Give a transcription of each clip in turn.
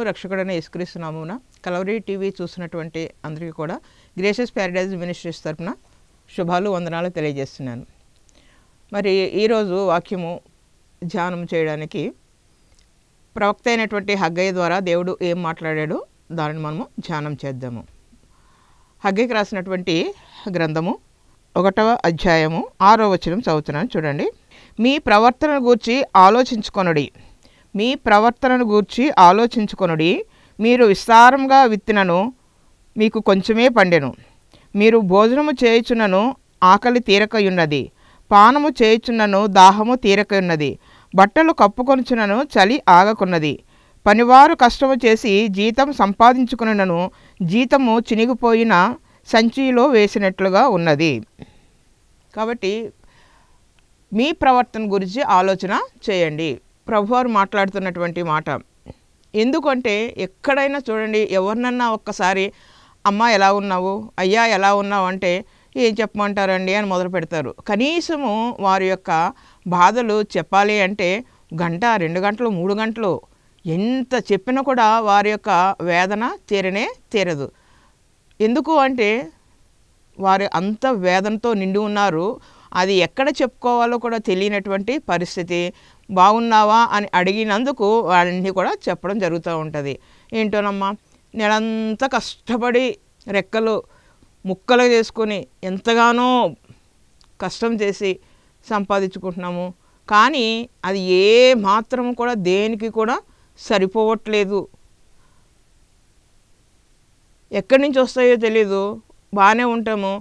రక్షకుడైన యేసుక్రీస్తు నామమున కలవరి టీవీ చూసినటువంటి అందరికీ కూడా గ్రేషియస్ ప్యారడైజ్ మినిస్ట్రీస్ తరపున శుభాలు వందనాలు తెలియజేస్తున్నాను. మరి ఈరోజు వాక్యము ధ్యానం చేయడానికి ప్రవక్త అయినటువంటి హగ్గయ్య ద్వారా దేవుడు ఏం మాట్లాడాడో దానిని మనము ధ్యానం చేద్దాము. హగ్గయ్యకి రాసినటువంటి గ్రంథము 1వ అధ్యాయము 6వ వచనం చదువుతున్నాను, చూడండి. మీ ప్రవర్తనను గూర్చి ఆలోచించుకొనుడి, మీ ప్రవర్తనను గూర్చి ఆలోచించుకొనుడి. మీరు విస్తారంగా విత్తినను మీకు కొంచెమే పండెను. మీరు భోజనము చేయుచున్నను ఆకలి తీరకయున్నది, పానము చేయుచున్నను దాహము తీరకయున్నది, బట్టలు కప్పుకొనుచున్నను చలి ఆగకున్నది. పనివారు కష్టము చేసి జీతం సంపాదించుకున్నను జీతము చినిగిపోయిన సంచిలో వేసినట్లుగా ఉన్నది. కాబట్టి మీ ప్రవర్తన గురించి ఆలోచన చేయండి. ప్రభువారు మాట్లాడుతున్నటువంటి మాట. ఎందుకంటే ఎక్కడైనా చూడండి, ఎవరినన్నా ఒక్కసారి అమ్మ ఎలా ఉన్నావు, అయ్యా ఎలా ఉన్నావు అంటే ఏం చెప్పమంటారండి అని మొదలు పెడతారు. కనీసము వారి యొక్క బాధలు చెప్పాలి అంటే గంట, 2 గంటలు, 3 గంటలు ఎంత చెప్పినా కూడా వారి యొక్క వేదన తీరదు. ఎందుకు అంటే వారు అంత వేదనతో నిండి ఉన్నారు. అది ఎక్కడ చెప్పుకోవాలో కూడా తెలియనటువంటి పరిస్థితి. బాగున్నావా అని అడిగినందుకు వాళ్ళని కూడా చెప్పడం జరుగుతూ ఉంటుంది. ఏంటోనమ్మా, నెలంతా కష్టపడి రెక్కలు ముక్కలు చేసుకొని ఎంతగానో కష్టం చేసి సంపాదించుకుంటున్నాము, కానీ అది ఏ మాత్రం కూడా దేనికి కూడా సరిపోవట్లేదు. ఎక్కడి నుంచి వస్తాయో తెలీదు. బాగానే ఉంటాము,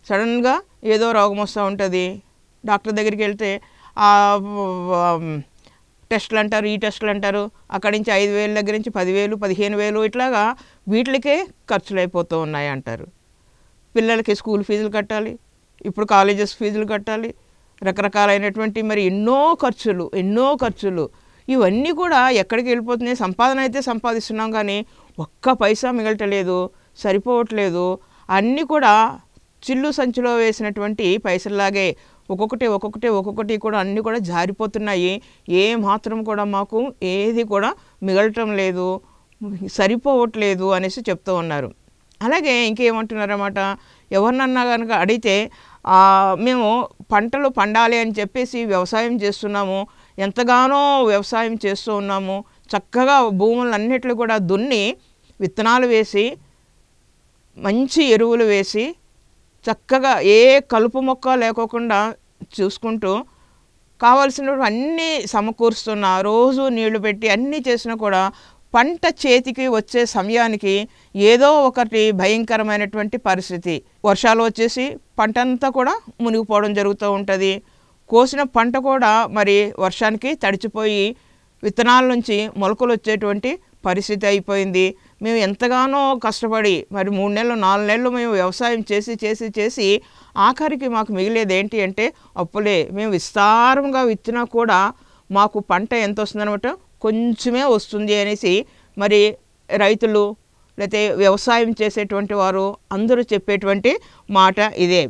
సడన్గా ఏదో రోగం వస్తూ ఉంటుంది. డాక్టర్ దగ్గరికి వెళ్తే టెస్టులు అంటారు, ఈ టెస్టులు అంటారు. అక్కడి నుంచి 5,000 దగ్గర నుంచి 10,000, 15,000 ఇట్లాగా వీటికే ఖర్చులు అయిపోతూ ఉన్నాయి అంటారు. పిల్లలకి స్కూల్ ఫీజులు కట్టాలి, ఇప్పుడు కాలేజెస్ ఫీజులు కట్టాలి, రకరకాలైనటువంటి మరి ఎన్నో ఖర్చులు. ఇవన్నీ కూడా ఎక్కడికి వెళ్ళిపోతున్నాయి? సంపాదన అయితే సంపాదిస్తున్నాం, కానీ ఒక్క పైసా మిగలటలేదు, సరిపోవట్లేదు. అన్నీ కూడా చిల్లు సంచిలో వేసినటువంటి పైసల్లాగే ఒక్కొక్కటి కూడా అన్నీ కూడా జారిపోతున్నాయి. ఏ మాత్రం కూడా మాకు ఏది కూడా మిగలటం లేదు, సరిపోవట్లేదు అనేసి చెప్తూ ఉన్నారు. అలాగే ఇంకేమంటున్నారన్నమాట, ఎవరినన్నా కనుక అడిగితే మేము పంటలు పండాలి అని చెప్పేసి వ్యవసాయం చేస్తున్నాము, ఎంతగానో వ్యవసాయం చేస్తూ ఉన్నాము, చక్కగా భూములన్నిట్లు కూడా దున్ని విత్తనాలు వేసి మంచి ఎరువులు వేసి చక్కగా ఏ కలుపు మొక్క లేకోకుండా చూసుకుంటూ కావాల్సినవి అన్నీ సమకూరుస్తున్నా, రోజు నీళ్లు పెట్టి అన్నీ చేసినా కూడా పంట చేతికి వచ్చే సమయానికి ఏదో ఒకటి భయంకరమైనటువంటి పరిస్థితి. వర్షాలు వచ్చేసి పంట అంతా కూడా మునిగిపోవడం జరుగుతూ ఉంటుంది. కోసిన పంట కూడా మరి వర్షానికి తడిచిపోయి విత్తనాల నుంచి మొలకలు వచ్చేటువంటి పరిస్థితి అయిపోయింది. మేము ఎంతగానో కష్టపడి మరి 3 నెలలు 4 నెలలు మేము వ్యవసాయం చేసి ఆఖరికి మాకు మిగిలేది ఏంటి అంటే అప్పులే. మేము విస్తారంగా విత్తినా కూడా మాకు పంట ఎంత వస్తుందనమాట, కొంచెమే వస్తుంది అనేసి మరి రైతులు లేకపోతే వ్యవసాయం చేసేటువంటి వారు అందరూ చెప్పేటువంటి మాట ఇదే.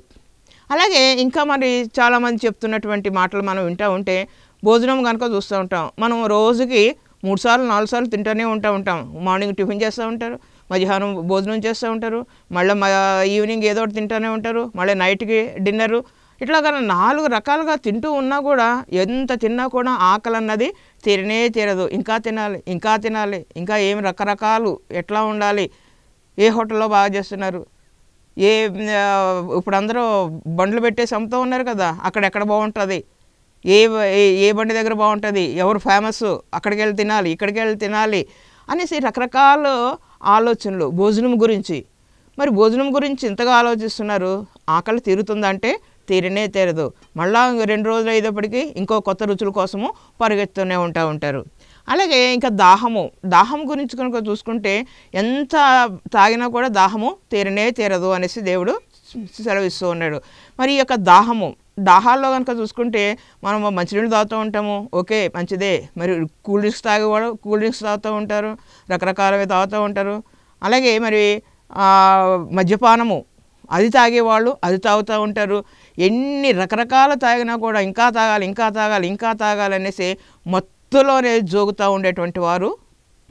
అలాగే ఇంకా మరి చాలామంది చెప్తున్నటువంటి మాటలు మనం వింటూ ఉంటే భోజనం కనుక చూస్తూ ఉంటాం. మనం రోజుకి 3 సార్లు 4 సార్లు తింటూనే ఉంటాం. మార్నింగ్ టిఫిన్ చేస్తూ ఉంటారు, మధ్యాహ్నం భోజనం చేస్తూ ఉంటారు, మళ్ళీ ఈవినింగ్ ఏదో ఒకటి తింటూనే ఉంటారు, మళ్ళీ నైట్కి డిన్నరు. ఇట్లాగా 4 రకాలుగా తింటూ ఉన్నా కూడా ఎంత తిన్నా కూడా ఆకలి అన్నది తీరదు. ఇంకా తినాలి, ఇంకా ఏం రకరకాలు ఎట్లా ఉండాలి, ఏ హోటల్లో బాగా చేస్తున్నారు, ఇప్పుడు అందరూ బండ్లు పెట్టేసి అమ్ముతూ ఉన్నారు కదా, అక్కడెక్కడ బాగుంటుంది, ఏ బండి దగ్గర బాగుంటుంది, ఎవరు ఫేమస్, అక్కడికి వెళ్ళి తినాలి, ఇక్కడికి వెళ్ళి తినాలి అనేసి రకరకాల ఆలోచనలు భోజనం గురించి. మరి భోజనం గురించి ఇంతగా ఆలోచిస్తున్నారు, ఆకలి తీరుతుందంటే తీరదు. మళ్ళా 2 రోజులు అయ్యేటప్పటికి ఇంకో కొత్త రుచుల కోసము పరిగెత్తూనే ఉంటారు. అలాగే ఇంకా దాహం గురించి కనుక చూసుకుంటే ఎంత తాగినా కూడా దాహము తీరదు అనేసి దేవుడు సెలవిస్తూ ఉన్నాడు. మరి ఈ యొక్క దాహాల్లో కనుక చూసుకుంటే మనం మంచినీళ్ళు తాగుతూ ఉంటాము, ఓకే మంచిదే. మరి కూల్ డ్రింక్స్ తాగేవాడు కూల్ డ్రింక్స్ తాగుతూ ఉంటారు, రకరకాలవి తాగుతూ ఉంటారు. అలాగే మరి మద్యపానము అది తాగేవాళ్ళు అది తాగుతూ ఉంటారు. ఎన్ని రకరకాలు తాగినా కూడా ఇంకా తాగాలి అనేసి మత్తులోనే జోగుతూ ఉండేటువంటి వారు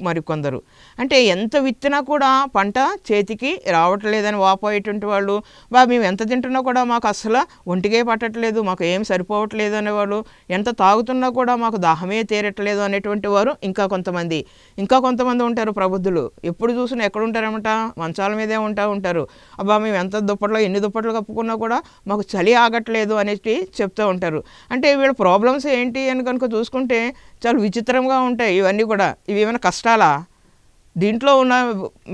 మరికొందరు. అంటే ఎంత విత్తినా కూడా పంట చేతికి రావట్లేదని వాపోయేటువంటి వాళ్ళు, మేము ఎంత తింటున్నా కూడా మాకు అసలు ఒంటికే పట్టట్లేదు, మాకు ఏం సరిపోవట్లేదు అనేవాళ్ళు, ఎంత తాగుతున్నా కూడా మాకు దాహమే తీరట్లేదు అనేటువంటి వారు ఇంకా కొంతమంది ఉంటారు ప్రబుద్ధులు. ఎప్పుడు చూసినా ఎక్కడుంటారనమాట, మంచాల మీదే ఉంటారు. మేము ఎంత ఎన్ని దుప్పట్లు కప్పుకున్నా కూడా మాకు చలి ఆగట్లేదు అనేసి చెప్తూ ఉంటారు. అంటే వీళ్ళ ప్రాబ్లమ్స్ ఏంటి అని కనుక చూసుకుంటే చాలా విచిత్రంగా ఉంటాయి ఇవన్నీ కూడా. ఇవి ఏమైనా కష్టాలా? దీంట్లో ఉన్న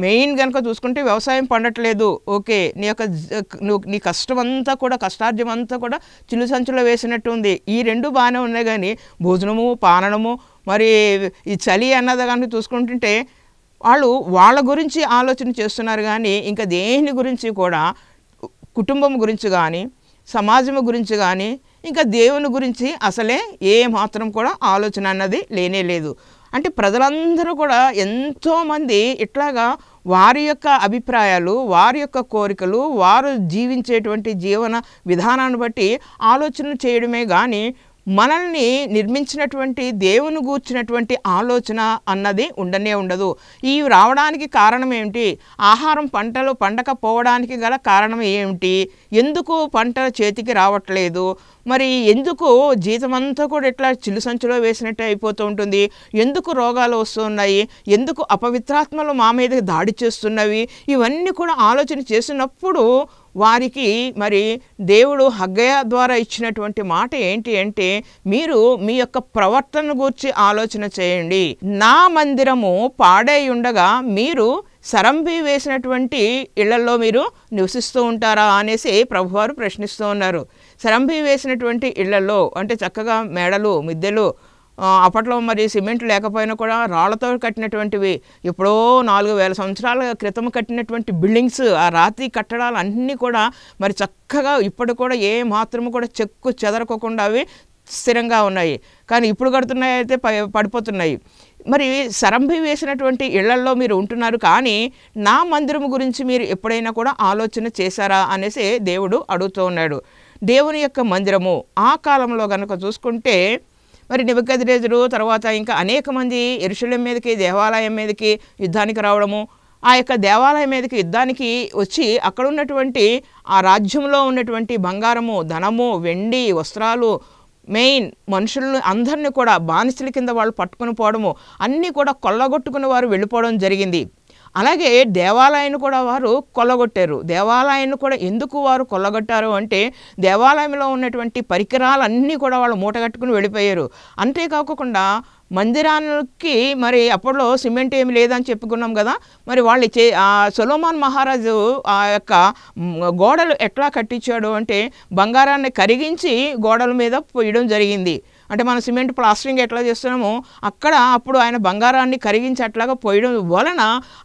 మెయిన్ కనుక చూసుకుంటే వ్యవసాయం పండట్లేదు, ఓకే, నీ కష్టార్జం అంతా కూడా చిల్లు సంచులో వేసినట్టు ఉంది. ఈ రెండు బాగానే ఉన్నాయి, కానీ భోజనము పాననము మరి ఈ చలి అన్నది కనుక చూసుకుంటుంటే వాళ్ళ గురించి ఆలోచన చేస్తున్నారు, కానీ ఇంకా దేని గురించి కూడా కుటుంబం గురించి కానీ సమాజం గురించి కానీ ఇంకా దేవుని గురించి అసలే ఏ మాత్రం కూడా ఆలోచన అన్నది లేనే లేదు. అంటే ప్రజలందరూ కూడా ఎంతోమంది ఇట్లాగా వారి యొక్క అభిప్రాయాలు, వారి యొక్క కోరికలు, వారు జీవించేటువంటి జీవన విధానాన్ని బట్టి ఆలోచన చేయడమే కానీ మనల్ని నిర్మించినటువంటి దేవుని గూర్చినటువంటి ఆలోచన అన్నది ఉండనే ఉండదు. ఇవి రావడానికి కారణం ఏమిటి? ఆహారం పంటలు పండకపోవడానికి గల కారణం ఏమిటి? ఎందుకు పంట చేతికి రావట్లేదు? మరి ఎందుకు జీతమంతా కూడా ఇట్లా చిల్లు సంచులో వేసినట్టు అయిపోతూ ఉంటుంది? ఎందుకు రోగాలు వస్తున్నాయి? ఎందుకు అపవిత్రాత్మలు మా మీద దాడి చేస్తున్నవి? ఇవన్నీ కూడా ఆలోచన చేసినప్పుడు వారికి మరి దేవుడు హగ్గయ ద్వారా ఇచ్చినటువంటి మాట ఏంటి అంటే, మీరు మీ యొక్క ప్రవర్తన గురించి ఆలోచన చేయండి. నా మందిరము పాడై ఉండగా మీరు సరంబి వేసినటువంటి ఇళ్లలో మీరు నివసిస్తూ ఉంటారా అనేసి ప్రభువారు ప్రశ్నిస్తూ ఉన్నారు. సరంబి వేసినటువంటి ఇళ్లలో అంటే చక్కగా మేడలు మిద్దెలు, అప్పట్లో మరి సిమెంట్ లేకపోయినా కూడా రాళ్లతో కట్టినటువంటివి, ఎప్పుడో 4000 సంవత్సరాల క్రితం కట్టినటువంటి బిల్డింగ్స్, ఆ రాతి కట్టడాలు అన్నీ కూడా మరి చక్కగా ఇప్పుడు కూడా ఏ మాత్రము కూడా చెక్కు చెదరకోకుండా అవి స్థిరంగా ఉన్నాయి. కానీ ఇప్పుడు కడుతున్నాయి అయితే పడిపోతున్నాయి. మరి సరంబి వేసినటువంటి ఇళ్లల్లో మీరు ఉంటున్నారు, కానీ నా మందిరం గురించి మీరు ఎప్పుడైనా కూడా ఆలోచన చేశారా అనేసి దేవుడు అడుగుతూ ఉన్నాడు. దేవుని యొక్క మందిరము ఆ కాలంలో కనుక చూసుకుంటే మరి నెబుకద్నెజరు తర్వాత ఇంకా అనేక మంది యెరూషలేము మీదకి, దేవాలయం మీదకి యుద్ధానికి రావడము, ఆ యొక్క దేవాలయం మీదకి యుద్ధానికి వచ్చి అక్కడ ఉన్నటువంటి ఆ రాజ్యంలో ఉన్నటువంటి బంగారము, ధనము, వెండి, వస్త్రాలు, మెయిన్ మనుషులను అందరినీ కూడా బానిసల కింద వాళ్ళు పట్టుకుని పోవడము, అన్నీ కూడా కొల్లగొట్టుకుని వారు వెళ్ళిపోవడం జరిగింది. అలాగే దేవాలయాన్ని కూడా వారు కొల్లగొట్టారు. దేవాలయాన్ని కూడా ఎందుకు వారు కొల్లగొట్టారు అంటే, దేవాలయంలో ఉన్నటువంటి పరికరాలన్నీ కూడా వాళ్ళు మూటగట్టుకుని వెళ్ళిపోయారు. అంతేకాకుండా మందిరానికి మరి అప్పట్లో సిమెంట్ ఏమి లేదని చెప్పుకున్నాం కదా, మరి వాళ్ళు సొలొమోన్ మహారాజు ఆ యొక్క గోడలు ఎట్లా కట్టించాడు అంటే, బంగారాన్ని కరిగించి గోడల మీద పోయడం జరిగింది. అంటే మనం సిమెంట్ ప్లాస్టరింగ్ ఎట్లా చేస్తున్నామో అక్కడ అప్పుడు ఆయన బంగారాన్ని కరిగించి అట్లాగా పోయడం వలన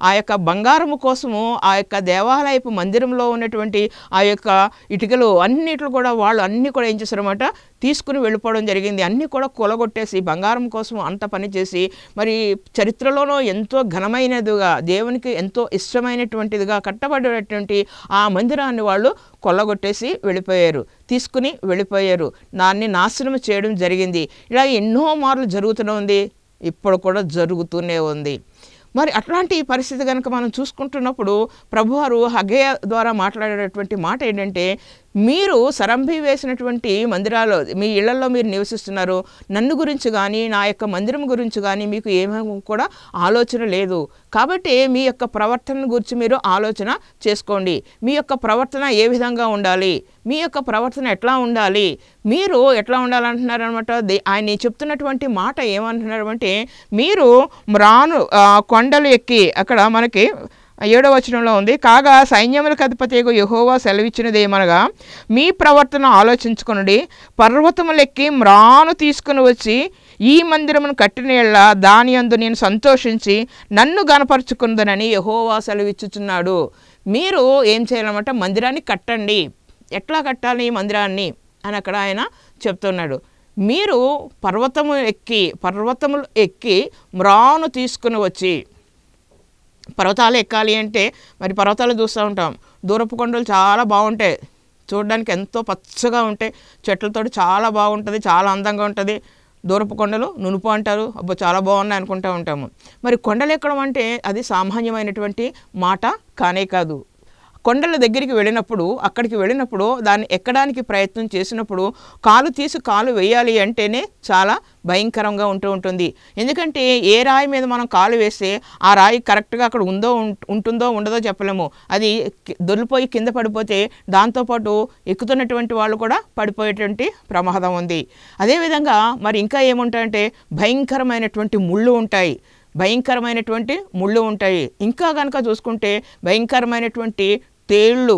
ఆ యొక్క బంగారము కోసము ఆ యొక్క దేవాలయపు మందిరంలో ఉన్నటువంటి ఆ యొక్క ఇటుకలు అన్నిట్లు కూడా వాళ్ళు అన్నీ కూడా ఏం చేశారన్నమాట, తీసుకుని వెళ్ళిపోవడం జరిగింది. అన్నీ కూడా కొలగొట్టేసి బంగారం కోసం అంత పని చేసి మరి చరిత్రలోనో ఎంతో ఘనమైనదిగా దేవునికి ఎంతో ఇష్టమైనటువంటిదిగా కట్టబడేటువంటి ఆ మందిరాన్ని వాళ్ళు కొల్లగొట్టేసి వెళ్ళిపోయారు, తీసుకుని వెళ్ళిపోయారు, దాన్ని నాశనం చేయడం జరిగింది. ఇలా ఎన్నో మార్లు జరుగుతూనే ఉంది, ఇప్పుడు కూడా జరుగుతూనే ఉంది. మరి అట్లాంటి పరిస్థితి కనుక మనం చూసుకుంటున్నప్పుడు ప్రభువారు హగ్గయ ద్వారా మాట్లాడేటటువంటి మాట ఏంటంటే, మీరు సరంబి వేసినటువంటి మందిరాలు మీ ఇళ్లలో మీరు నివసిస్తున్నారు, నన్ను గురించి కానీ నా యొక్క మందిరం గురించి కానీ మీకు ఏమీ కూడా ఆలోచన లేదు. కాబట్టి మీ యొక్క ప్రవర్తన గురించి మీరు ఆలోచన చేసుకోండి. మీ యొక్క ప్రవర్తన ఏ విధంగా ఉండాలి, మీ యొక్క ప్రవర్తన ఎట్లా ఉండాలి, మీరు ఎట్లా ఉండాలంటున్నారనమాట. ఆయన చెప్తున్నటువంటి మాట ఏమంటున్నారంటే, మీరు కొండలు ఎక్కి, అక్కడ మనకి 7వ వచనంలో ఉంది, కాగా సైన్యములకు అధిపతియగు యెహోవా సెలవిచ్చినదేమనగా, మీ ప్రవర్తన ఆలోచించుకొనుడి, పర్వతములెక్కి మ్రాను తీసుకుని వచ్చి ఈ మందిరమును కట్టిన యెడల దాని యందు నేను సంతోషించి నన్ను గనపరుచుకుందనని యెహోవా సెలవిచ్చుచున్నాడు. మీరు ఏం చేయాలన్నమాట, మందిరాన్ని కట్టండి. ఎట్లా కట్టాలి ఈ మందిరాన్ని అని అక్కడ ఆయన చెప్తున్నాడు. మీరు పర్వతములు ఎక్కి మ్రాను తీసుకుని వచ్చి, పర్వతాలు ఎక్కాలి అంటే మరి పర్వతాలు చూస్తూ ఉంటాం, దూరపు కొండలు చాలా బాగుంటాయి, చూడడానికి ఎంతో పచ్చగా ఉంటాయి, చెట్లతో చాలా బాగుంటుంది, చాలా అందంగా ఉంటుంది. దూరపు కొండలు నునుపు అంటారు, అబ్బో చాలా బాగున్నాయి అనుకుంటూ ఉంటాము. మరి కొండలు ఎక్కడం అంటే అది సామాన్యమైనటువంటి మాట కానే కాదు. కొండల దగ్గరికి అక్కడికి వెళ్ళినప్పుడు దాన్ని ఎక్కడానికి ప్రయత్నం చేసినప్పుడు కాలు తీసి కాలు వేయాలి అంటేనే చాలా భయంకరంగా ఉంటుంది. ఎందుకంటే ఏ రాయి మీద మనం కాలు వేస్తే ఆ రాయి కరెక్ట్గా అక్కడ ఉంటుందో ఉండదో చెప్పలేము. అది దొరికిపోయి కింద పడిపోతే దాంతోపాటు ఎక్కుతున్నటువంటి వాళ్ళు కూడా పడిపోయేటువంటి ప్రమాదం ఉంది. అదేవిధంగా మరి ఇంకా ఏముంటాయంటే భయంకరమైనటువంటి ముళ్ళు ఉంటాయి. ఇంకా కనుక చూసుకుంటే భయంకరమైనటువంటి తేళ్ళు,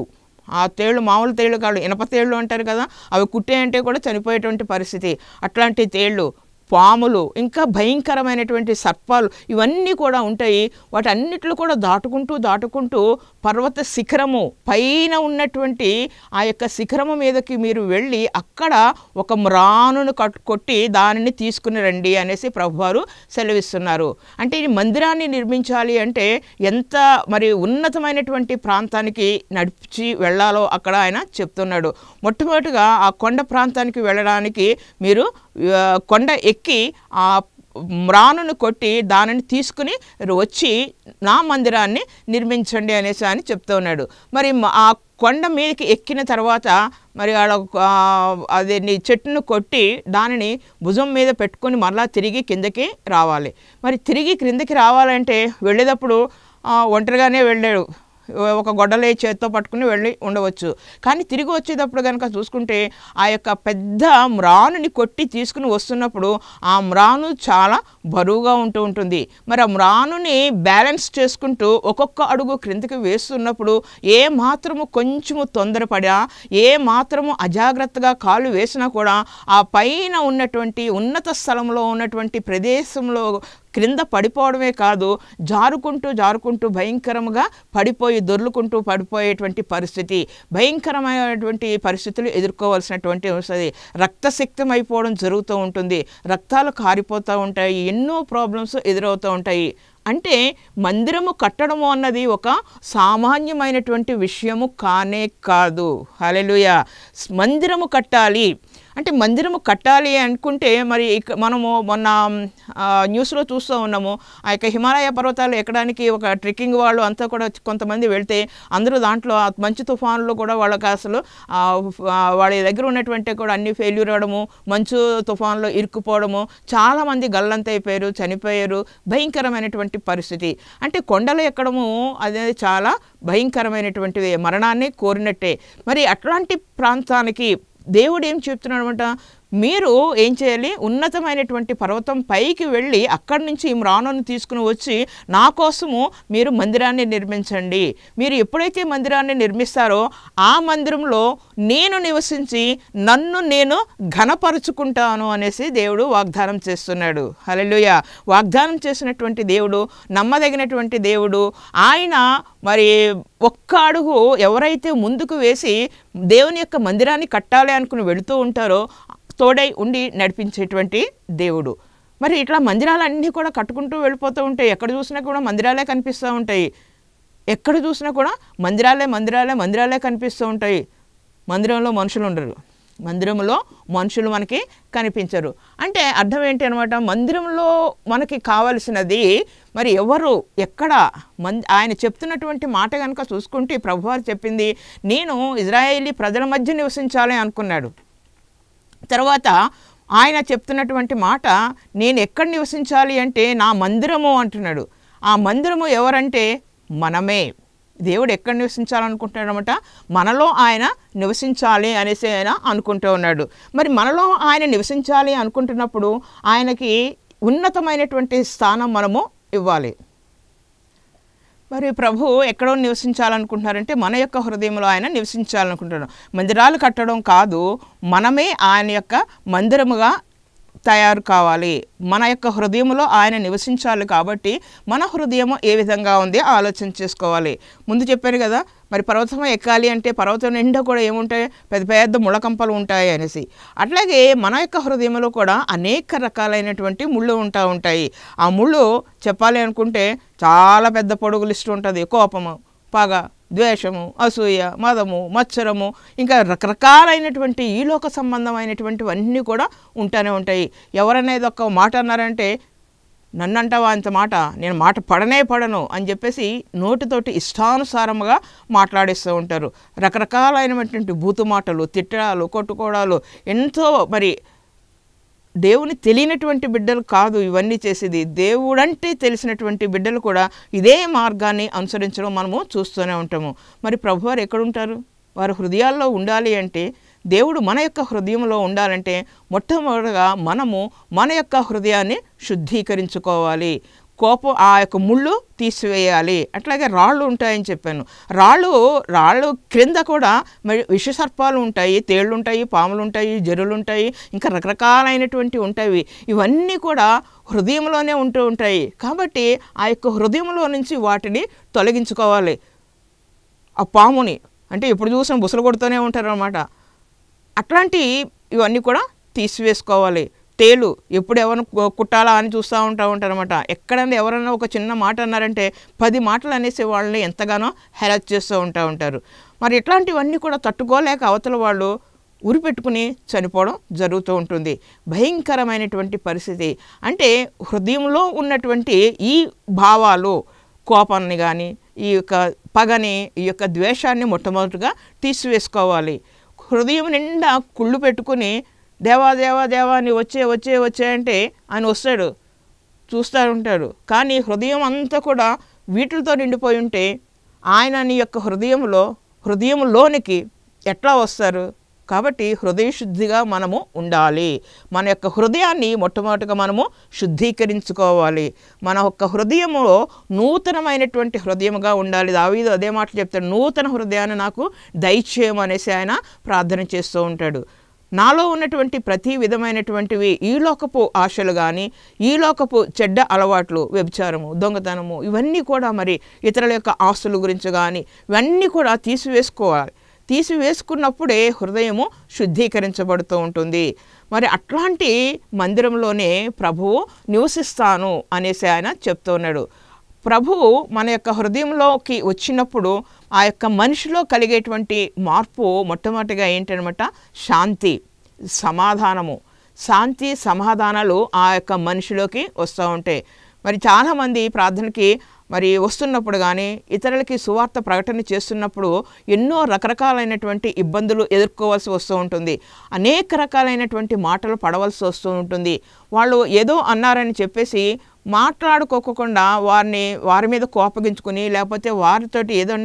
ఆ తేళ్ళు మామూలు తేళ్ళు కాదు, ఇనప తేళ్ళు అంటారు కదా, అవి కుట్టాయంటే కూడా చనిపోయేటువంటి పరిస్థితి. అట్లాంటి తేళ్ళు, పాములు, ఇంకా భయంకరమైనటువంటి సర్పాలు ఇవన్నీ కూడా ఉంటాయి. వాటన్నిటిలో కూడా దాటుకుంటూ పర్వత శిఖరము పైన ఉన్నటువంటి ఆ యొక్క శిఖరము మీదకి మీరు వెళ్ళి అక్కడ ఒక మ్రానును కొట్టి దానిని తీసుకుని రండి అనేసి ప్రభువారు సెలవిస్తున్నారు. అంటే ఈ మందిరాన్ని నిర్మించాలి అంటే ఎంత మరి ఉన్నతమైనటువంటి ప్రాంతానికి నడిచి వెళ్ళాలో అక్కడ ఆయన చెప్తున్నాడు. మొట్టమొదటిగా ఆ కొండ ప్రాంతానికి వెళ్ళడానికి మీరు కొండ ఎక్కి ఆ మ్రానును కొట్టి దానిని తీసుకుని వచ్చి నా మందిరాన్ని నిర్మించండి అనేసి అని చెప్తూ ఉన్నాడు. మరి ఆ కొండ మీదకి ఎక్కిన తర్వాత మరి అదే చెట్టును కొట్టి దానిని భుజం మీద పెట్టుకొని మరలా తిరిగి కిందకి రావాలి. మరి తిరిగి క్రిందకి రావాలంటే వెళ్ళేటప్పుడు ఒంటరిగానే వెళ్ళాడు, ఒక గొడ్డలే చేత్తో పట్టుకుని వెళ్ళి ఉండవచ్చు. కానీ తిరిగి వచ్చేటప్పుడు కనుక చూసుకుంటే ఆ యొక్క పెద్ద మ్రానుని కొట్టి తీసుకుని వస్తున్నప్పుడు ఆ మ్రాను చాలా బరువుగా ఉంటుంది. మరి ఆ మ్రానుని బ్యాలెన్స్ చేసుకుంటూ ఒక్కొక్క అడుగు క్రిందకి వేస్తున్నప్పుడు ఏ మాత్రము కొంచెము తొందరపడా, ఏ మాత్రము అజాగ్రత్తగా కాలు వేసినా కూడా ఆ పైన ఉన్నటువంటి ఉన్నత స్థలంలో ఉన్నటువంటి ప్రదేశంలో క్రింద పడిపోవడమే కాదు, జారుకుంటూ భయంకరంగా దొర్లుకుంటూ పడిపోయేటువంటి పరిస్థితి, భయంకరమైనటువంటి పరిస్థితులు ఎదుర్కోవాల్సినటువంటి వస్తుంది. రక్తసిక్తం అయిపోవడం జరుగుతూ ఉంటుంది, రక్తాలు కారిపోతూ ఉంటాయి, ఎన్నో ప్రాబ్లమ్స్ ఎదురవుతూ ఉంటాయి. అంటే మందిరము కట్టడము అన్నది ఒక సామాన్యమైనటువంటి విషయము కానే కాదు. హల్లెలూయా. మందిరము కట్టాలి అంటే మందిరము కట్టాలి అనుకుంటే మరి మనము మొన్న న్యూస్లో చూస్తూ ఉన్నాము. ఆ యొక్క హిమాలయ పర్వతాలు ఎక్కడానికి ఒక ట్రెక్కింగ్ వాళ్ళు అంతా కూడా కొంతమంది వెళ్తే అందరూ దాంట్లో మంచు తుఫాన్లో కూడా వాళ్ళకి అసలు వాళ్ళ దగ్గర ఉన్నటువంటి కూడా అన్ని ఫెయిల్యూర్ అవ్వడము, మంచు తుఫాన్లో ఇరుక్కుపోవడము, చాలామంది గల్లంతైపోయారు, చనిపోయారు. భయంకరమైనటువంటి పరిస్థితి. అంటే కొండలు ఎక్కడము అనేది చాలా భయంకరమైనటువంటిది, మరణాన్ని కోరినట్టే. మరి అట్లాంటి ప్రాంతానికి దేవుడు ఏం చెప్తున్నాడు అనమాట, మీరు ఏం చేయాలి, ఉన్నతమైనటువంటి పర్వతం పైకి వెళ్ళి అక్కడి నుంచి మ్రానును తీసుకుని వచ్చి నా కోసము మీరు మందిరాన్ని నిర్మించండి. మీరు ఎప్పుడైతే మందిరాన్ని నిర్మిస్తారో ఆ మందిరంలో నేను నివసించి నన్ను నేను ఘనపరుచుకుంటాను అనేసి దేవుడు వాగ్దానం చేస్తున్నాడు. హల్లెలూయా. వాగ్దానం చేసినటువంటి దేవుడు నమ్మదగినటువంటి దేవుడు. ఆయన మరి ఒక్క అడుగు ఎవరైతే ముందుకు వేసి దేవుని యొక్క మందిరాన్ని కట్టాలి అనుకుని వెళుతూ ఉంటారో తోడై ఉండి నడిపించేటువంటి దేవుడు. మరి ఇట్లా మందిరాలన్నీ కూడా కట్టుకుంటూ వెళ్ళిపోతూ ఉంటాయి. ఎక్కడ చూసినా కూడా మందిరాలే కనిపిస్తూ ఉంటాయి. ఎక్కడ చూసినా కూడా మందిరాలే కనిపిస్తూ ఉంటాయి. మందిరంలో మనుషులు ఉండరు, మందిరంలో మనుషులు మనకి కనిపించరు. అంటే అర్థం ఏంటి అనమాట, మందిరంలో మనకి కావలసినది మరి ఎవరు ఎక్కడ ఆయన చెప్తున్నటువంటి మాట కనుక చూసుకుంటే ప్రభువారు చెప్పింది, నేను ఇజ్రాయేలీ ప్రజల మధ్య నివసించాలి అనుకున్నాడు. తర్వాత ఆయన చెప్తున్నటువంటి మాట, నేను ఎక్కడ నివసించాలి అంటే నా మందిరము అంటున్నాడు. ఆ మందిరము ఎవరంటే మనమే. దేవుడు ఎక్కడ నివసించాలనుకుంటున్నాడనమాట, మనలో ఆయన నివసించాలి అనేసి ఆయన అనుకుంటూ ఉన్నాడు. మరి మనలో ఆయన నివసించాలి అనుకుంటున్నప్పుడు ఆయనకి ఉన్నతమైనటువంటి స్థానం మనము ఇవ్వాలి. మరి ప్రభు ఎక్కడో నివసించాలనుకుంటున్నారంటే మన యొక్క హృదయంలో ఆయన నివసించాలనుకుంటున్నాడు. మందిరాలు కట్టడం కాదు, మనమే ఆయన యొక్క మందిరముగా తయారు కావాలి. మన యొక్క హృదయంలో ఆయన నివసించాలి. కాబట్టి మన హృదయం ఏ విధంగా ఉంది ఆలోచన చేసుకోవాలి. ముందు చెప్పాను కదా, మరి పర్వతం ఎక్కాలి అంటే పర్వతం నిండా కూడా ఏముంటాయి, పెద్ద పెద్ద ముళ్ళకంపలు ఉంటాయి అనేసి. అట్లాగే మన యొక్క హృదయంలో కూడా అనేక రకాలైనటువంటి ముళ్ళు ఉంటాయి. ఆ ముళ్ళు చెప్పాలి అనుకుంటే చాలా పెద్ద పొడుగు లిస్ట్ ఉంటుంది. కోపము, పగ, ద్వేషము, అసూయ, మదము, మత్సరము, ఇంకా రకరకాలైనటువంటి ఈ లోక సంబంధమైనటువంటివన్నీ కూడా ఉంటూనే ఉంటాయి. ఎవరనేది ఒక మాట అన్నారంటే, నన్నంటావా అంత మాట, నేను మాట పడను అని చెప్పేసి నోటితోటి ఇష్టానుసారముగా మాట్లాడిస్తూ ఉంటారు. రకరకాలైనటువంటి బూతు మాటలు, తిట్టడాలు, కొట్టుకోవడాలు, ఎంతో మరి దేవుని తెలియనటువంటి బిడ్డలు కాదు ఇవన్నీ చేసేది. దేవుడంటే తెలిసినటువంటి బిడ్డలు కూడా ఇదే మార్గాన్ని అనుసరించడం మనము చూస్తూనే ఉంటాము. మరి ప్రభువారు ఎక్కడుంటారు? వారి హృదయాల్లో ఉండాలి అంటే, దేవుడు మన యొక్క హృదయంలో ఉండాలంటే మొట్టమొదటిగా మనము మన యొక్క హృదయాన్ని శుద్ధీకరించుకోవాలి. కోపం ఆ యొక్క ముళ్ళు తీసివేయాలి. అట్లాగే రాళ్ళు ఉంటాయని చెప్పాను. రాళ్ళు క్రింద కూడా మరి విషసర్పాలు ఉంటాయి, తేళ్ళు ఉంటాయి, పాములు ఉంటాయి, జరులు ఉంటాయి, ఇంకా రకరకాలైనటువంటి ఉంటాయి. ఇవన్నీ కూడా హృదయంలోనే ఉంటూ ఉంటాయి. కాబట్టి ఆ యొక్క హృదయంలో నుంచి వాటిని తొలగించుకోవాలి. ఆ పాముని అంటే ఎప్పుడు చూసినా బుసలు కొడుతూనే ఉంటారు అన్నమాట. అట్లాంటి ఇవన్నీ కూడా తీసివేసుకోవాలి. తేలు ఎప్పుడు ఎవరిని కుట్టాలా అని చూస్తూ ఉంటారనమాట. ఎక్కడైనా ఎవరైనా ఒక చిన్న మాట అన్నారంటే 10 మాటలు అనేసి వాళ్ళని ఎంతగానో హెరాస్ చేస్తూ ఉంటారు. మరి ఇట్లాంటివన్నీ కూడా తట్టుకోలేక అవతల వాళ్ళు ఉరిపెట్టుకుని చనిపోవడం జరుగుతూ ఉంటుంది. భయంకరమైనటువంటి పరిస్థితి. అంటే హృదయంలో ఉన్నటువంటి ఈ భావాలు, కోపాన్ని కానీ, ఈ యొక్క పగని, ఈ యొక్క ద్వేషాన్ని మొట్టమొదటిగా తీసివేసుకోవాలి. హృదయం నిండా కుళ్ళు పెట్టుకుని దేవా దేవా దేవా అని వచ్చే అంటే ఆయన వస్తాడు, చూస్తూ ఉంటాడు. కానీ హృదయం అంతా కూడా వీటితో నిండిపోయి ఉంటే ఆయన నీ యొక్క హృదయంలోనికి ఎట్లా వస్తారు? కాబట్టి హృదయ శుద్ధిగా మనము ఉండాలి. మన యొక్క హృదయాన్ని మొట్టమొదటిగా మనము శుద్ధీకరించుకోవాలి. మన యొక్క హృదయములో నూతనమైనటువంటి హృదయముగా ఉండాలి. దావీదు అదే మాటలు చెప్తాడు, నూతన హృదయాన్ని నాకు దయచేయమనేసి ఆయన ప్రార్థన చేస్తూ ఉంటాడు. నాలో ఉన్నటువంటి ప్రతి విధమైనటువంటివి ఈ లోకపు ఆశలు కానీ, ఈ లోకపు చెడ్డ అలవాట్లు, వ్యభిచారము, దొంగతనము, ఇవన్నీ కూడా మరి ఇతరుల యొక్క ఆస్తుల గురించి కానీ ఇవన్నీ కూడా తీసివేసుకోవాలి. తీసివేసుకున్నప్పుడే హృదయము శుద్ధీకరించబడుతూ ఉంటుంది. మరి అట్లాంటి మందిరంలోనే ప్రభువు నివసిస్తాను అనేసి ఆయన చెప్తూ ఉన్నాడు. ప్రభువు మన యొక్క హృదయంలోకి వచ్చినప్పుడు ఆ యొక్క మనిషిలో కలిగేటువంటి మార్పు మొట్టమొదటిగా ఏంటనమాట? శాంతి, సమాధానము. శాంతి సమాధానాలు ఆ యొక్క మనిషిలోకి వస్తూ ఉంటాయి. మరి చాలామంది ప్రార్థనకి మరి వస్తున్నప్పుడు కానీ, ఇతరులకి సువార్త ప్రకటన చేస్తున్నప్పుడు ఎన్నో రకరకాలైనటువంటి ఇబ్బందులు ఎదుర్కోవాల్సి వస్తూ ఉంటుంది. అనేక రకాలైనటువంటి మాటలు పడవలసి వస్తూ ఉంటుంది. వాళ్ళు ఏదో అన్నారని చెప్పేసి మాట్లాడుకోకుండా వారి మీద కోపగించుకుని, లేకపోతే వారితోటి ఏదో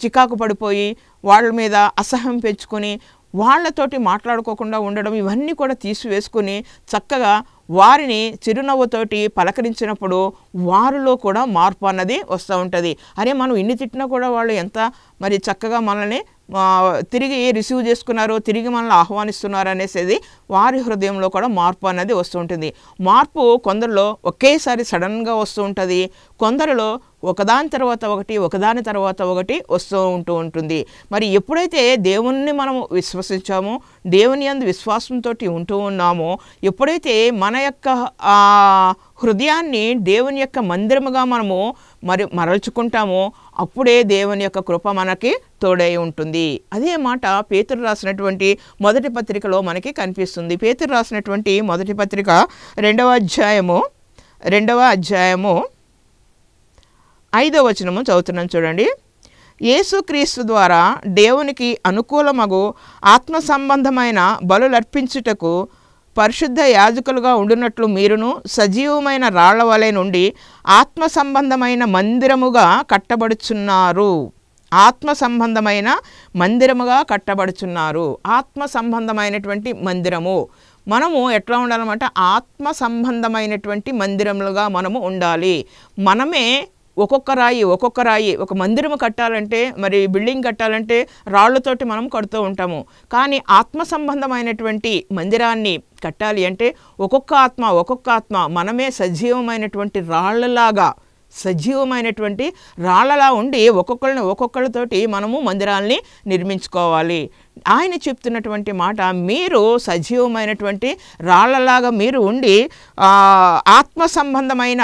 చికాకు పడిపోయి వాళ్ళ మీద అసహ్యం పెంచుకొని వాళ్ళతోటి మాట్లాడుకోకుండా ఉండడం, ఇవన్నీ కూడా తీసివేసుకుని చక్కగా వారిని చిరునవ్వుతోటి పలకరించినప్పుడు వారిలో కూడా మార్పు అన్నది వస్తూ ఉంటుంది. అరే, మనం ఇన్ని తిట్టినా కూడా వాళ్ళు ఎంత మరి చక్కగా మనల్ని తిరిగి రిసీవ్ చేసుకున్నారు, తిరిగి మనల్ని ఆహ్వానిస్తున్నారు అనేసి వారి హృదయంలో కూడా మార్పు అనేది వస్తూ ఉంటుంది. మార్పు కొందరిలో ఒకేసారి సడన్గా వస్తూ ఉంటుంది, కొందరిలో ఒకదాని తర్వాత ఒకటి వస్తూ ఉంటుంది. మరి ఎప్పుడైతే దేవుణ్ణి మనము విశ్వసించామో, దేవుని యందు విశ్వాసంతో ఉంటూ ఉన్నామో, ఎప్పుడైతే మన యొక్క హృదయాన్ని దేవుని యొక్క మందిరముగా మనము మరల్చుకుంటామో, అప్పుడే దేవుని యొక్క కృప మనకి తోడై ఉంటుంది. అదే మాట పేతురు రాసినటువంటి మొదటి పత్రికలో మనకి కనిపిస్తుంది. పేతురు రాసినటువంటి మొదటి పత్రిక 2వ అధ్యాయము 5వ వచనము చదువుతున్నాం చూడండి. యేసుక్రీస్తు ద్వారా దేవునికి అనుకూలమగు ఆత్మ సంబంధమైన బలులర్పించుటకు పరిశుద్ధ యాజకులుగా ఉండునట్లు మీరును సజీవమైన రాళ్ల వలె నుండి ఆత్మ సంబంధమైన మందిరముగా కట్టబడుచున్నారు. ఆత్మ సంబంధమైన మందిరముగా కట్టబడుచున్నారు. ఆత్మ సంబంధమైనటువంటి మందిరము. మనము ఎట్లా ఉండాలన్నమాట? ఆత్మ సంబంధమైనటువంటి మందిరములుగా మనము ఉండాలి. మనమే ఒక్కొక్క రాయి ఒక మందిరము కట్టాలంటే, మరి బిల్డింగ్ కట్టాలంటే రాళ్లతోటి మనం కడుతూ ఉంటాము. కానీ ఆత్మ సంబంధమైనటువంటి మందిరాన్ని కట్టాలి అంటే ఒక్కొక్క ఆత్మ మనమే సజీవమైనటువంటి రాళ్ళలా ఉండి ఒక్కొక్కళ్ళతోటి మనము మందిరాల్ని నిర్మించుకోవాలి. ఆయన చెప్తున్నటువంటి మాట, మీరు సజీవమైనటువంటి రాళ్ళలాగా మీరు ఉండి ఆత్మ సంబంధమైన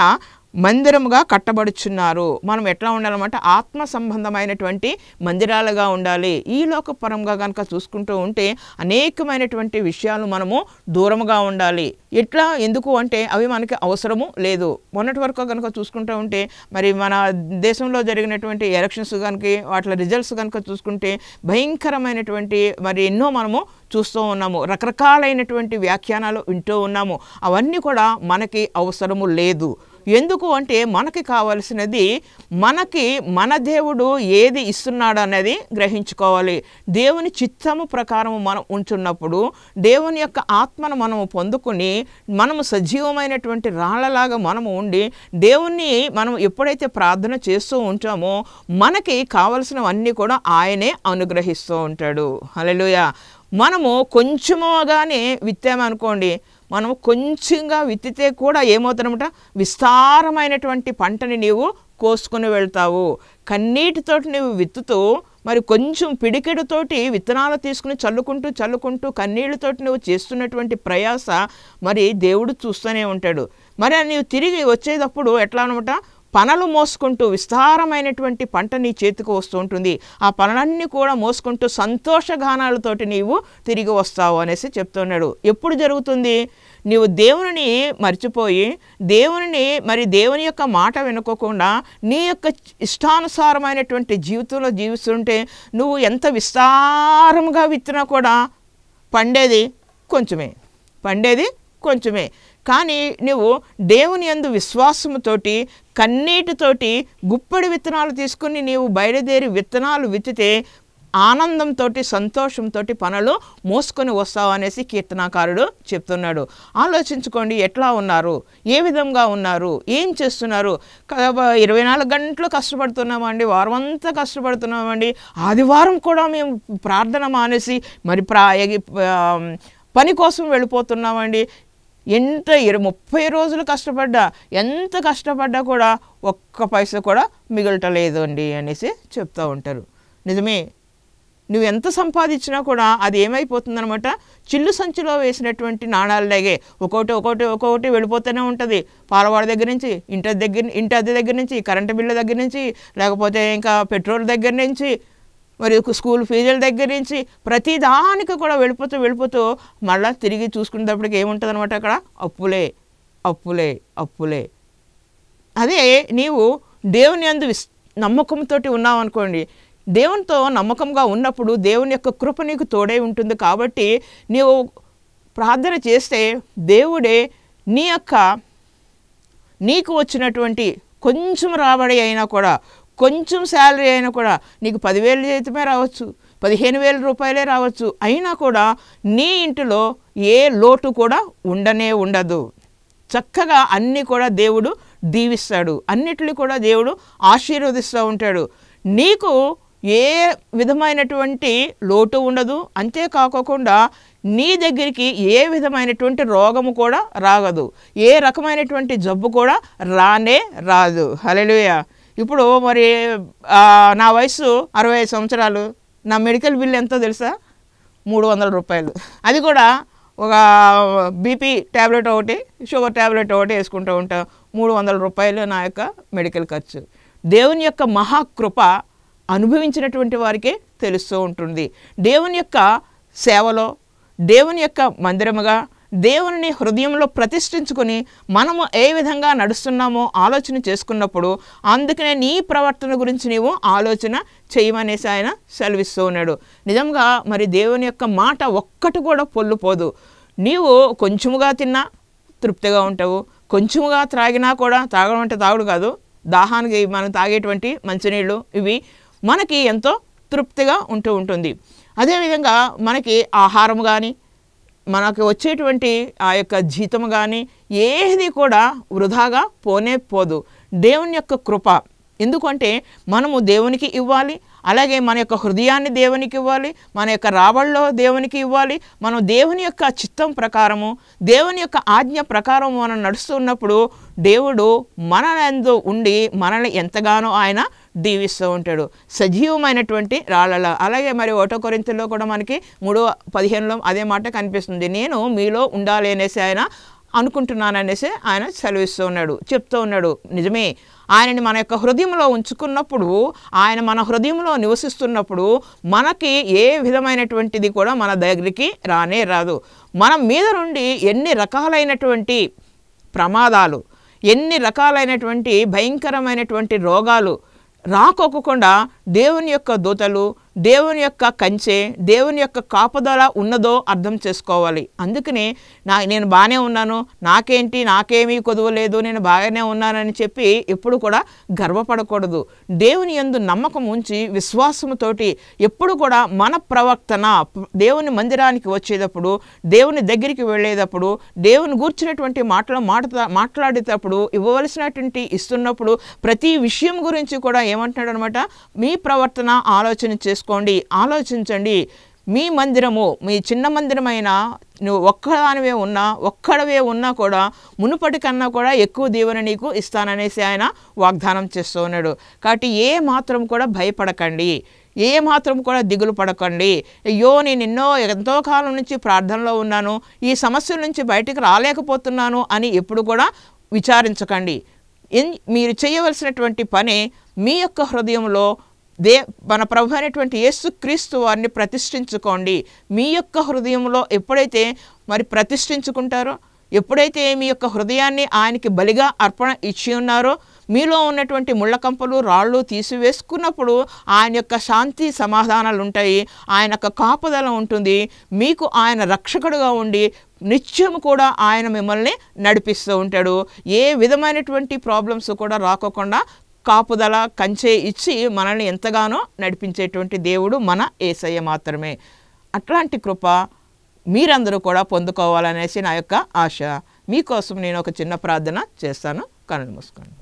మందిరముగా కట్టబడుచున్నారు. మనం ఎట్లా ఉండాలన్నమాట? ఆత్మ సంబంధమైనటువంటి మందిరాలుగా ఉండాలి. ఈ లోకపరంగా కనుక చూసుకుంటూ ఉంటే అనేకమైనటువంటి విషయాలు మనము దూరముగా ఉండాలి. ఎట్లా? ఎందుకు అంటే అవి మనకి అవసరము లేదు. మొన్నటి వరకు కనుక చూసుకుంటూ ఉంటే మరి మన దేశంలో జరిగినటువంటి ఎలక్షన్స్ కనుక వాటి రిజల్ట్స్ కనుక చూసుకుంటే భయంకరమైనటువంటి మరి ఎన్నో మనము చూస్తూ ఉన్నాము. రకరకాలైనటువంటి వ్యాఖ్యానాలు వింటూ ఉన్నాము. అవన్నీ కూడా మనకి అవసరము లేదు. ఎందుకు అంటే మనకి కావలసినది మనకి మన దేవుడు ఏది ఇస్తున్నాడు అనేది గ్రహించుకోవాలి. దేవుని చిత్తము ప్రకారం మనం ఉంటున్నప్పుడు దేవుని యొక్క ఆత్మను మనము పొందుకుని మనము సజీవమైనటువంటి రాళ్ళలాగా మనము ఉండి దేవుణ్ణి మనం ఎప్పుడైతే ప్రార్థన చేస్తూ ఉంటామో మనకి కావలసినవన్నీ కూడా ఆయనే అనుగ్రహిస్తూ ఉంటాడు. హల్లెలూయా. మనము కొంచెముగానే విత్తామనుకోండి, మనం కొంచెంగా విత్తితే కూడా ఏమవుతానమాట? విస్తారమైనటువంటి పంటని నీవు కోసుకొని వెళ్తావు. కన్నీటితోటి నువ్వు విత్తుతూ మరి కొంచెం పిడికెడుతోటి విత్తనాలు తీసుకుని చల్లుకుంటూ కన్నీళ్ళతోటి నువ్వు చేస్తున్నటువంటి ప్రయాస మరి దేవుడు చూస్తూనే ఉంటాడు. మరి నీవు తిరిగి వచ్చేటప్పుడు ఎట్లా అనమాట? పనలు మోసుకుంటూ విస్తారమైనటువంటి పంట నీ చేతికి వస్తూ ఉంటుంది. ఆ పనులన్నీ కూడా మోసుకుంటూ సంతోషగానాలతోటి నీవు తిరిగి వస్తావు అనేసి చెప్తున్నాడు. ఎప్పుడు జరుగుతుంది? నీవు దేవుని మర్చిపోయి దేవుని యొక్క మాట వినుకోకుండా నీ యొక్క ఇష్టానుసారమైనటువంటి జీవితంలో జీవిస్తుంటే నువ్వు ఎంత విస్తారంగా విత్తినా కూడా పండేది కొంచెమే. కానీ నువ్వు దేవుని యందు విశ్వాసముతోటి కన్నీటితోటి గుప్పెడి విత్తనాలు తీసుకుని నీవు బయలుదేరి విత్తనాలు విత్తితే ఆనందంతో సంతోషంతో పనులు మోసుకొని వస్తావు అనేసి కీర్తనాకారుడు చెప్తున్నాడు. ఆలోచించుకోండి, ఎట్లా ఉన్నారు, ఏ విధంగా ఉన్నారు, ఏం చేస్తున్నారు? 24 గంటలు కష్టపడుతున్నామండి, వారం అంతా కష్టపడుతున్నామండి, ఆదివారం కూడా మేము ప్రార్థన మానేసి మరి పని కోసం వెళ్ళిపోతున్నామండి. 30 రోజులు ఎంత కష్టపడ్డా కూడా ఒక్క పైసా కూడా మిగలటలేదు అండి అనేసి చెప్తూ ఉంటారు. నిజమే, నువ్వు ఎంత సంపాదించినా కూడా అది ఏమైపోతుందనమాట? చిల్లు సంచిలో వేసినటువంటి నాణాలలాగే ఒక్కొక్కటి వెళ్ళిపోతూనే ఉంటుంది. పాలవాడి దగ్గర నుంచి, ఇంటి అద్దె దగ్గర నుంచి, కరెంటు బిల్లు దగ్గర నుంచి, లేకపోతే ఇంకా పెట్రోల్ దగ్గర నుంచి, మరి స్కూల్ ఫీజుల దగ్గర నుంచి ప్రతి దానికి కూడా వెళ్ళిపోతూ మళ్ళీ తిరిగి చూసుకునేటప్పటికి ఏముంటుంది అనమాట? అక్కడ అప్పులే. అదే నీవు దేవుని యందు నమ్మకంతో ఉన్నావు అనుకోండి, దేవునితో నమ్మకంగా ఉన్నప్పుడు దేవుని యొక్క కృప నీకు తోడై ఉంటుంది. కాబట్టి నీవు ప్రార్థన చేస్తే దేవుడే నీకు వచ్చినటువంటి కొంచెం రాబడి అయినా కూడా, కొంచెం శాలరీ అయినా కూడా, నీకు 10,000 జీతమే రావచ్చు, 15,000 రూపాయలే రావచ్చు, అయినా కూడా నీ ఇంటిలో ఏ లోటు కూడా ఉండదు. చక్కగా అన్నీ కూడా దేవుడు దీవిస్తాడు, అన్నిటిని కూడా దేవుడు ఆశీర్వదిస్తూ ఉంటాడు. నీకు ఏ విధమైనటువంటి లోటు ఉండదు. అంతేకాకుండా నీ దగ్గరికి ఏ విధమైనటువంటి రోగము కూడా రాగదు, ఏ రకమైనటువంటి జబ్బు కూడా రాదు. హల్లెలూయా. ఇప్పుడు మరి నా వయసు 65 సంవత్సరాలు, నా మెడికల్ బిల్ ఎంతో తెలుసా? 300 రూపాయలు. అది కూడా ఒక బీపీ ట్యాబ్లెట్ ఒకటి, షుగర్ ట్యాబ్లెట్ ఒకటి వేసుకుంటూ ఉంటాం. 300 రూపాయలు నా యొక్క మెడికల్ ఖర్చు. దేవుని యొక్క మహాకృప అనుభవించినటువంటి వారికే తెలుస్తూ ఉంటుంది. దేవుని యొక్క సేవలో, దేవుని యొక్క మందిరముగా దేవుని హృదయంలో ప్రతిష్ఠించుకొని మనము ఏ విధంగా నడుస్తున్నామో ఆలోచన చేసుకున్నప్పుడు, అందుకనే నీ ప్రవర్తన గురించి నీవు ఆలోచన చేయమనేసి ఆయన సెలవిస్తూ ఉన్నాడు. నిజంగా మరి దేవుని యొక్క మాట ఒక్కటి కూడా పొల్లుపోదు. నీవు కొంచెముగా తిన్నా తృప్తిగా ఉంటావు, కొంచెముగా త్రాగినా కూడా, తాగడం అంటే తాగుడు కాదు, దాహానికి మనం తాగేటువంటి మంచినీళ్ళు ఇవి మనకి ఎంతో తృప్తిగా ఉంటుంది. అదేవిధంగా మనకి ఆహారం కానీ, మనకు వచ్చేటువంటి ఆ యొక్క జీతం కానీ ఏది కూడా వృధాగా పోదు. దేవుని యొక్క కృప, ఎందుకంటే మనము దేవునికి ఇవ్వాలి, అలాగే మన యొక్క హృదయాన్ని దేవునికి ఇవ్వాలి, మన యొక్క రాబడిలో దేవునికి ఇవ్వాలి. మనం దేవుని యొక్క చిత్తం ప్రకారము, దేవుని యొక్క ఆజ్ఞ ప్రకారం మనం నడుస్తున్నప్పుడు దేవుడు మన యందు ఉండి మనల్ని ఎంతగానో ఆయన దీవిస్తూ ఉంటాడు. సజీవమైనటువంటి రాళ్ళలా. అలాగే మరి 1 కొరింథీలో కూడా మనకి 3:15లో అదే మాట కనిపిస్తుంది. నేను మీలో ఉండాలి అనేసి ఆయన అనుకుంటున్నాననేసి ఆయన సెలవిస్తూ ఉన్నాడు, చెప్తూ ఉన్నాడు. నిజమే, ఆయనని మన యొక్క హృదయంలో ఉంచుకున్నప్పుడు, ఆయన మన హృదయంలో నివసిస్తున్నప్పుడు మనకి ఏ విధమైనటువంటిది కూడా మన దగ్గరికి రానే రాదు. మనం మీద నుండి ఎన్ని రకాలైనటువంటి ప్రమాదాలు, ఎన్ని రకాలైనటువంటి భయంకరమైనటువంటి రోగాలు రాకోకుండా దేవుని యొక్క దూతలు, దేవుని యొక్క కంచె, దేవుని యొక్క కాపుదల ఉన్నదో అర్థం చేసుకోవాలి. అందుకనే నేను బాగానే ఉన్నాను, నాకేమీ కొదవలేదు, నేను బాగానే ఉన్నానని చెప్పి ఎప్పుడు కూడా గర్వపడకూడదు. దేవుని యందు నమ్మకం ఉంచి విశ్వాసముతోటి ఎప్పుడు కూడా మన ప్రవర్తన, దేవుని మందిరానికి వచ్చేటప్పుడు, దేవుని దగ్గరికి వెళ్ళేటప్పుడు, దేవుని గూర్చినటువంటి మాట్లాడేటప్పుడు, ఇవ్వవలసినటువంటి ఇస్తున్నప్పుడు ప్రతి విషయం గురించి కూడా ఏమంటున్నాడు అనమాట, మీ ప్రవర్తన ఆలోచన చేసుకోండి, ఆలోచించండి. మీ మందిరము, మీ చిన్న మందిరమైనా నువ్వు ఒక్కడవే ఉన్నా కూడా మునుపటి కన్నా కూడా ఎక్కువ దీవెన నీకు ఇస్తాననేసి ఆయన వాగ్దానం చేస్తూ ఉన్నాడు. కాబట్టి ఏ మాత్రం కూడా భయపడకండి, ఏ మాత్రం కూడా దిగులు పడకండి. అయ్యో, నేను ఎంతో కాలం నుంచి ప్రార్థనలో ఉన్నాను, ఈ సమస్యల నుంచి బయటికి రాలేకపోతున్నాను అని ఎప్పుడు కూడా విచారించకండి. మీరు చేయవలసినటువంటి పని మీ యొక్క హృదయంలో మన ప్రభు అయినటువంటి యేసుక్రీస్తు వారిని ప్రతిష్ఠించుకోండి. మీ యొక్క హృదయంలో ఎప్పుడైతే మరి ప్రతిష్ఠించుకుంటారో, ఎప్పుడైతే మీ యొక్క హృదయాన్ని ఆయనకి బలిగా అర్పణ ఇచ్చి ఉన్నారో, మీలో ఉన్నటువంటి ముళ్ళకంపలు రాళ్ళు తీసివేసుకున్నప్పుడు ఆయన యొక్క శాంతి సమాధానాలు ఉంటాయి, ఆయన యొక్క కాపుదల ఉంటుంది, మీకు ఆయన రక్షకుడుగా ఉండి నిత్యం కూడా ఆయన మిమ్మల్ని నడిపిస్తూ ఉంటాడు. ఏ విధమైనటువంటి ప్రాబ్లమ్స్ కూడా రాకోకుండా కాపుదల కంచె ఇచ్చి మనల్ని ఎంతగానో నడిపించేటువంటి దేవుడు మన యేసయ్య మాత్రమే. అట్లాంటి కృప మీరందరూ కూడా పొందుకోవాలనేసి నా యొక్క ఆశ. మీకోసం నేను ఒక చిన్న ప్రార్థన చేస్తాను. కళ్ళు మూసుకోండి.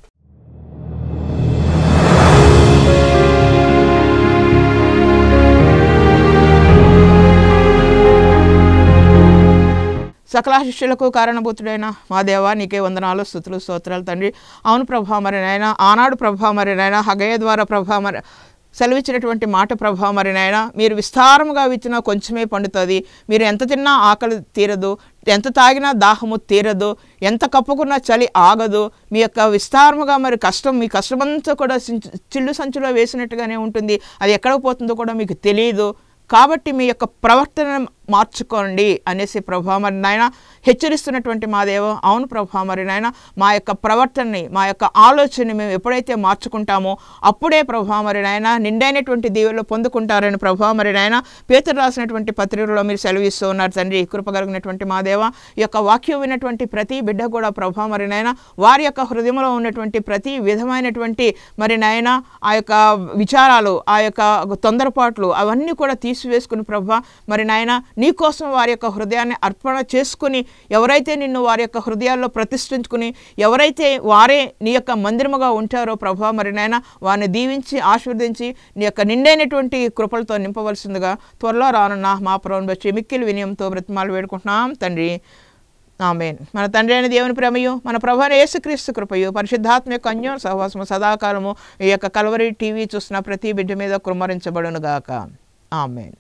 సకల శిష్యులకు కారణభూతుడైన మా దేవా, నీకే వందనాలు, స్తుతులు, స్తోత్రాలు తండ్రి. అవును ప్రభా, మరి నాయన ఆనాడు ప్రభా, మరి నాయన హగయ ద్వారా ప్రభా, మరి సెలవిచ్చినటువంటి మాట ప్రభా, మరి నాయన మీరు విస్తారముగా విచ్చినా కొంచెమే పండుతుంది, మీరు ఎంత తిన్నా ఆకలి తీరదు, ఎంత తాగినా దాహము తీరదు, ఎంత కప్పుకున్నా చలి ఆగదు, మీ యొక్క విస్తారముగా మరి మీ కష్టమంతా కూడా చిల్లు సంచులో వేసినట్టుగానే ఉంటుంది, అది ఎక్కడికి పోతుందో కూడా మీకు తెలియదు. కాబట్టి మీ యొక్క ప్రవర్తన మార్చుకోండి అనేసి ప్రభా మరి నాయన హెచ్చరిస్తున్నటువంటి మా దేవ. అవును ప్రభా, మరి నాయన మా యొక్క ప్రవర్తనని, మా యొక్క ఆలోచనని మేము ఎప్పుడైతే మార్చుకుంటామో అప్పుడే ప్రభా మరి నాయన నిండైనటువంటి దీవెనలు పొందుకుంటారని ప్రభా మరి నాయన పేతురు రాసినటువంటి పత్రికలో మీరు సెలవిస్తూ ఉన్నారు తండ్రి. కృపగలిగినటువంటి మా దేవ, ఈ యొక్క వాక్యం విన్నటువంటి ప్రతి బిడ్డ కూడా ప్రభా మరి నాయన వారి యొక్క హృదయంలో ఉన్నటువంటి ప్రతి విధమైనటువంటి మరి నాయన ఆ యొక్క విచారాలు, ఆ యొక్క తొందరపాట్లు అవన్నీ కూడా తీసివేసుకుని ప్రభా మరి నాయన నీ కోసం వారి యొక్క హృదయాన్ని అర్పణ చేసుకుని, ఎవరైతే నిన్ను వారి యొక్క హృదయాల్లో ప్రతిష్ఠించుకుని, ఎవరైతే వారే నీ యొక్క మందిరముగా ఉంటారో ప్రభా మరి నాయన వారిని దీవించి ఆశీర్వదించి నీ యొక్క నిండైనటువంటి కృపలతో నింపవలసిందిగా త్వరలో రానున్న మా ప్రభువుని బట్టి మిక్కిలి వినయంతో బ్రతిమాలు వేడుకుంటున్నాం తండ్రి. ఆమేన్. మన తండ్రి అయిన దేవుని ప్రేమయు, మన ప్రభువైన యేసుక్రీస్తు కృపయు, పరిశుద్ధాత్మ యొక్క అన్యోన్య సహవాసము సదాకాలము ఈ యొక్క కల్వరి టీవీ చూస్తున్న ప్రతి బిడ్డ మీద కుమ్మరించబడును గాక. ఆమేన్.